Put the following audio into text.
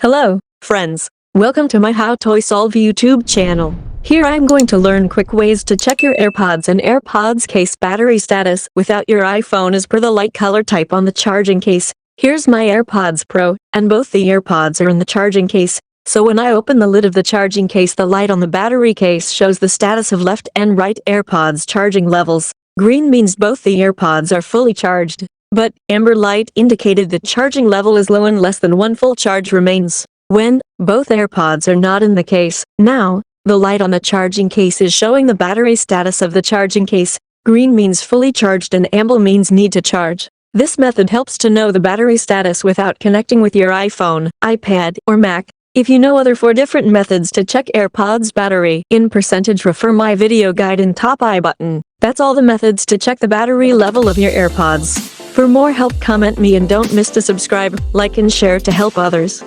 Hello, friends. Welcome to my How Toy Solve YouTube channel. Here I am going to learn quick ways to check your AirPods and AirPods case battery status without your iPhone as per the light color type on the charging case. Here's my AirPods Pro, and both the AirPods are in the charging case. So when I open the lid of the charging case, the light on the battery case shows the status of left and right AirPods charging levels. Green means both the AirPods are fully charged, but amber light indicated the charging level is low and less than one full charge remains. When both AirPods are not in the case, now, the light on the charging case is showing the battery status of the charging case. Green means fully charged and amber means need to charge. This method helps to know the battery status without connecting with your iPhone, iPad, or Mac. If you know other 4 different methods to check AirPods battery in percentage, refer my video guide in top I button. That's all the methods to check the battery level of your AirPods. For more help, comment me and don't miss to subscribe, like and share to help others.